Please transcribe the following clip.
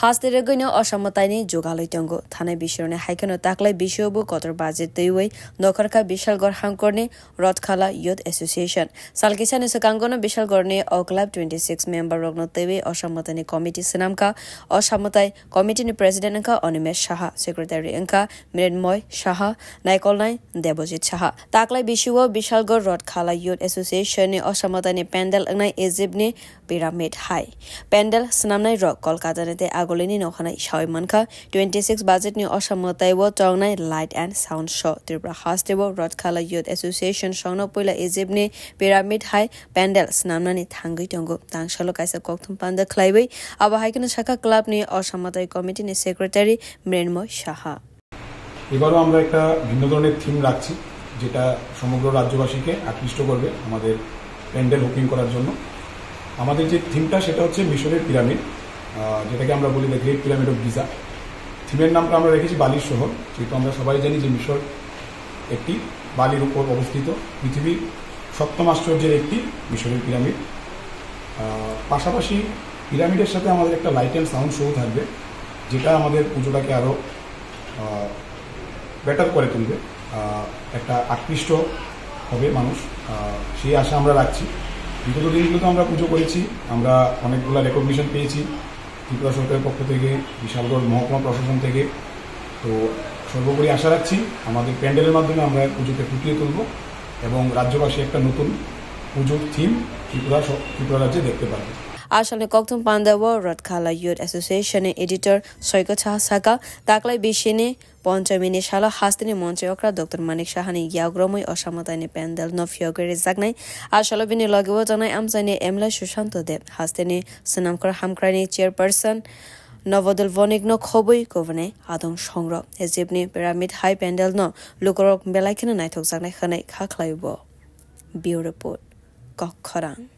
Hastere gino Oshamataini Jogaloi Tongo, Tane Bishone Haikano Taklai Bishobu, Kotor Bazit Dewey, Nokarka Bishal Gor Hankorne, Rotkala Youth Association. Salkisan is a Kangono Bishal Gorne, O Club 26 member Rogno Tewe, Oshamatani Committee Sinamka, Oshamatai, Committee President Nka, Onimesh Shaha, Secretary Nka, Mirenmoy Shaha, Naikolnai, Debojit Shaha. Taklai Bishuo, Bishal Gor Rotkala Youth Association, Oshamatani Pendel Nai Ezibni, Pyramid High. Pendel, Snamnai Rock, Kolkata. Agolini Nohana Shaimanka, 26 budget new Oshamotaiwo, Tongnai Light and Sound Show, Tribra Hastebo, Rotkala Youth Association, Shonopula Ezibni, Pyramid High, Pendel, Snamnani Tangi Tongo, Tangshalo Kaisa Koktum Panda Clayway, Abahakan Shaka Club near Oshamatai Committee Secretary, Mrenmo Shaha. এবারও আমরা একটা ভিন্ন ধরনের theme রাখছি যেটা সমগ্র রাজ্যবাসীকে আকৃষ্ট করবে আমাদের প্যান্ডেল হুকিং করার জন্য আমাদের যে থিমটা সেটা হচ্ছে মিশরের পিরামিড যেটাকে আমরা বলি the great pyramid of Giza থিমের নামটা আমরা রেখেছি বালির শহর যেহেতু আমরা সবাই জানি যে মিশর একটি বালির উপর অবস্থিত পৃথিবীর সপ্তম আশ্চর্যের একটি মিশরের পিরামিড পাশাপাশি পিরামিডের সাথে আমাদের একটা লাইট অ্যান্ড সাউন্ড শো থাকবে যেটা আমাদের পুজোটাকে আরও বেটার করে তুলবে একটা আকৃষ্ট হবে মানুষ সেই আশা আমরা রাখছি বিগত দিনগুলোতে আমরা পুজো করেছি আমরা অনেকগুলো রেকগনিশন পেয়েছি ত্রিপুরা সরকারের পক্ষ থেকে বিশালগড় মহকুমা প্রশাসন থেকে তো সর্বোপরি আশা রাখছি আমাদের প্যান্ডেলের মাধ্যমে আমরা পুজোকে ফুটিয়ে তুলব এবং রাজ্যবাসী একটা নতুন পুজোর থিম ত্রিপুরা রাজ্যে দেখতে পারবে Ashale Koktum Pandawo, Rotkala Youth Association editor Soiko Chahasaka, Taklai Bishine, Ponchamini Shala, Hastini Moncheokra, Dr. Manik Shahani Yagromoy, Oshamatani Pendel, no Fiogre Zagnai, Ashalovini Logotana, Amzani Emla Shushanto Deb, Hastini, Sanamkar Hamkrani chairperson, Novodel Vonig no Kobui, Governor, Adon Shongro, Ezibni, Pyramid High Pendel no, Lukorok Belakin and Nitok Zagnai Hane, Kaklaibo. Bureau Report, Kokkorang.